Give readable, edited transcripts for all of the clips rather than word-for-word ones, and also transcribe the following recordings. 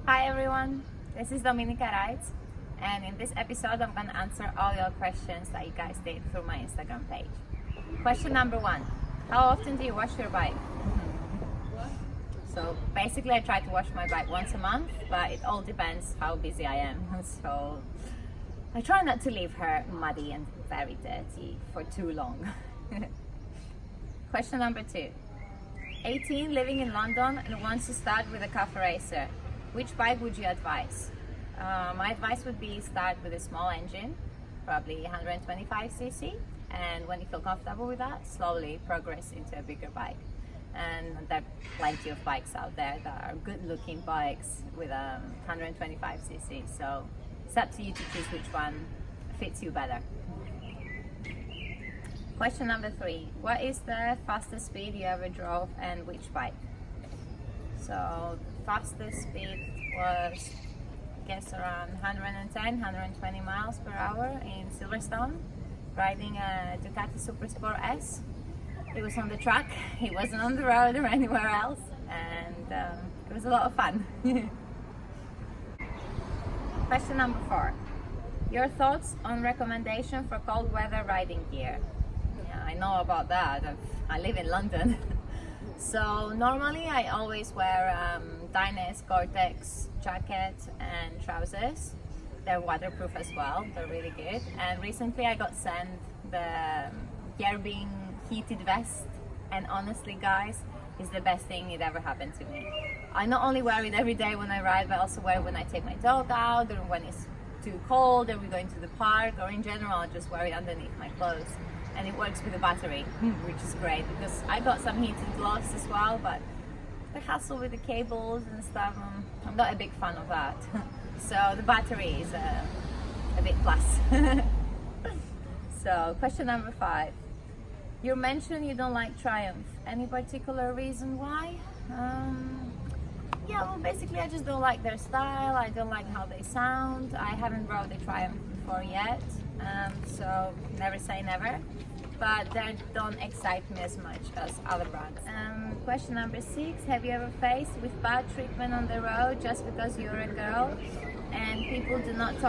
Hi everyone, this is Dominika Rides, and in this episode I'm going to answer all your questions that you guys did through my Instagram page. Question number 1, how often do you wash your bike? So basically I try to wash my bike once a month, but it all depends how busy I am. So I try not to leave her muddy and very dirty for too long. Question number 2, 18, living in London and wants to start with a cafe racer. Which bike would you advise? My advice would be start with a small engine, probably 125cc, and when you feel comfortable with that, slowly progress into a bigger bike. And there are plenty of bikes out there that are good looking bikes with 125cc, so it's up to you to choose which one fits you better. Question number 3, what is the fastest speed you ever drove and which bike? So the fastest speed was, I guess, around 110, 120 miles per hour in Silverstone, riding a Ducati Supersport S. It was on the track, it wasn't on the road or anywhere else, and it was a lot of fun. Question number 4, your thoughts on recommendation for cold weather riding gear? Yeah, I know about that, I live in London. So normally I always wear Dyne's Gore-Tex jacket and trousers. They're waterproof as well, they're really good. And recently I got sent the Gerbing heated vest, and honestly guys, it's the best thing that ever happened to me. I not only wear it every day when I ride, but I also wear it when I take my dog out, or when it's too cold, or we're going to the park, or in general I just wear it underneath my clothes. And it works with a battery, which is great because I got some heated gloves as well, but the hassle with the cables and stuff, I'm not a big fan of that. So the battery is a big plus. So question number 5, you mentioned you don't like Triumph. Any particular reason why? Yeah, well basically I just don't like their style, I don't like how they sound. I haven't rode a Triumph before yet, so never say never, but they don't excite me as much as other brands. Question number 6, have you ever faced with bad treatment on the road just because you're a girl and people do not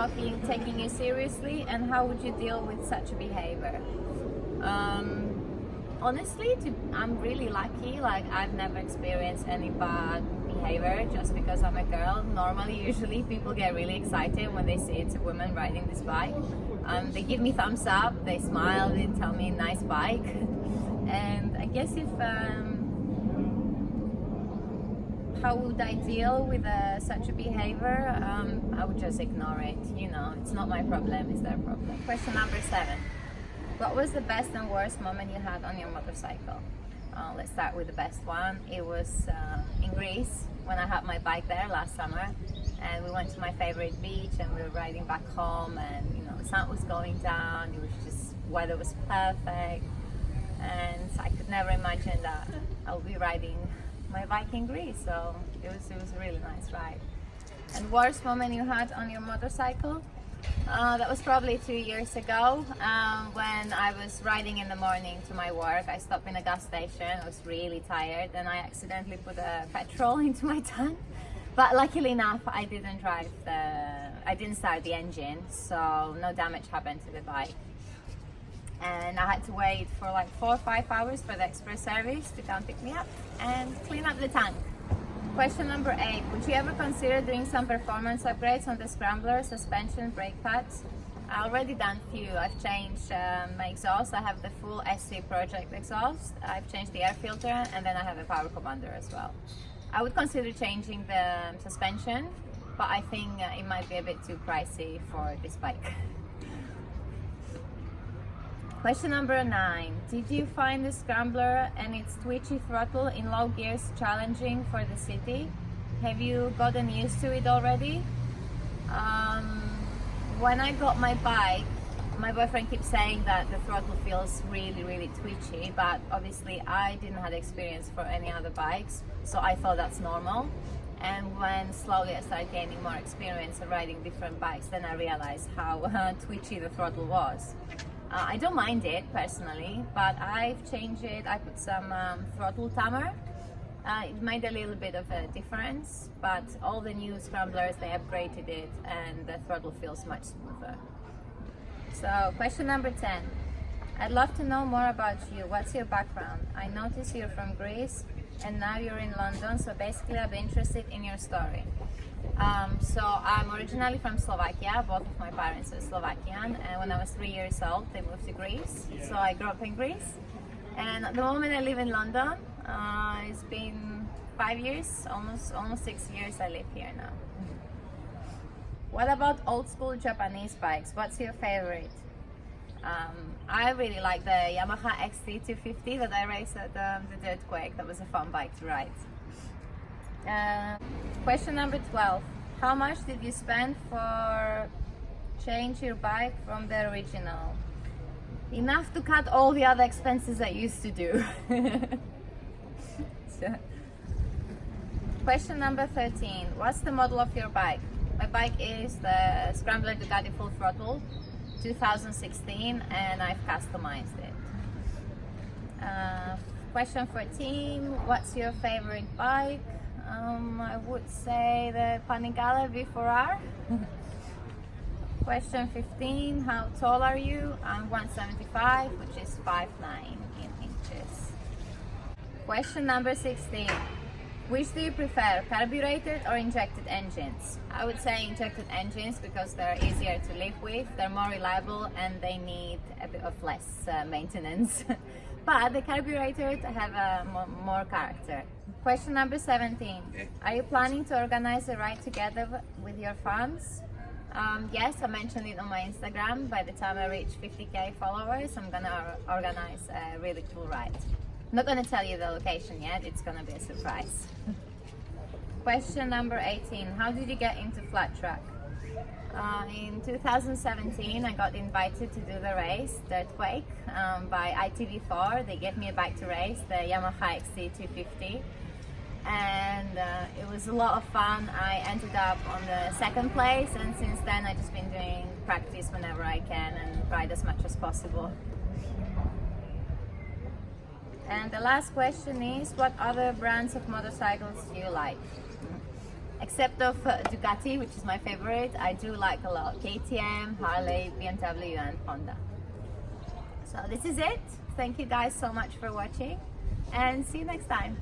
taking you seriously, and how would you deal with such behavior? Honestly, I'm really lucky, like I've never experienced any bad behavior just because I'm a girl. Normally, usually people get really excited when they see it's a woman riding this bike. They give me thumbs up, they smile, they tell me nice bike. And I guess if, how would I deal with such a behavior? I would just ignore it, you know, it's not my problem, it's their problem. Question number 7. What was the best and worst moment you had on your motorcycle? Let's start with the best one. It was in Greece when I had my bike there last summer, and we went to my favorite beach and we were riding back home, and you know the sun was going down, it was just, weather was perfect, and I could never imagine that I would be riding my bike in Greece, so it was a really nice ride. And worst moment you had on your motorcycle? That was probably 2 years ago when I was riding in the morning to my work. I stopped in a gas station, I was really tired, and I accidentally put a petrol into my tank. But luckily enough, I didn't start the engine, so no damage happened to the bike. And I had to wait for like 4 or 5 hours for the express service to come pick me up and clean up the tank. Question number 8, would you ever consider doing some performance upgrades on the scrambler, suspension, brake pads? I already done a few. I've changed my exhaust. I have the full SC Project exhaust. I've changed the air filter, and then I have a power commander as well. I would consider changing the suspension, but I think it might be a bit too pricey for this bike. Question number 9. Did you find the scrambler and its twitchy throttle in low gears challenging for the city? Have you gotten used to it already? When I got my bike, my boyfriend keeps saying that the throttle feels really twitchy, but obviously I didn't have experience for any other bikes, so I thought that's normal. And when slowly I started gaining more experience and riding different bikes, then I realized how twitchy the throttle was. I don't mind it personally, but I've changed it. I put some throttle tamer It made a little bit of a difference, but all the new scramblers, they upgraded it and the throttle feels much smoother. So question number 10. I'd love to know more about you. What's your background? I notice you're from Greece and now you're in London, so basically I'd be interested in your story. So I'm originally from Slovakia. Both of my parents are Slovakian, and when I was 3 years old they moved to Greece, so I grew up in Greece. And at the moment I live in London. It's been 5 years, almost 6 years I live here now. What about old school Japanese bikes? What's your favorite? I really like the Yamaha XT250 that I raced at the TWITCHY. That was a fun bike to ride. Question number 12. How much did you spend for change your bike from the original? Enough to cut all the other expenses I used to do. So, question number 13. What's the model of your bike? My bike is the Scrambler Ducati Full Throttle 2016, and I've customized it. Question 14. What's your favorite bike? I would say the Panigale V4R. Question 15. How tall are you? I'm 175, which is 5'9" in inches. Question number 16. Which do you prefer, carbureted or injected engines? I would say injected engines because they're easier to live with, they're more reliable, and they need a bit of less maintenance. But the carbureted have more character. Question number 17. Are you planning to organize a ride together with your fans? Yes, I mentioned it on my Instagram. By the time I reach 50k followers, I'm gonna organize a really cool ride. I'm not gonna tell you the location yet, it's gonna be a surprise. Question number 18. How did you get into FLATRACK? In 2017, I got invited to do the race, the TWITCHY, by ITV4. They gave me a bike to race, the Yamaha XT250. And it was a lot of fun. I ended up on the 2nd place, and since then I've just been doing practice whenever I can and ride as much as possible. And the last question is, what other brands of motorcycles do you like? Except of Ducati, which is my favorite, I do like a lot KTM, Harley, BMW and Honda. So this is it. Thank you guys so much for watching, and see you next time.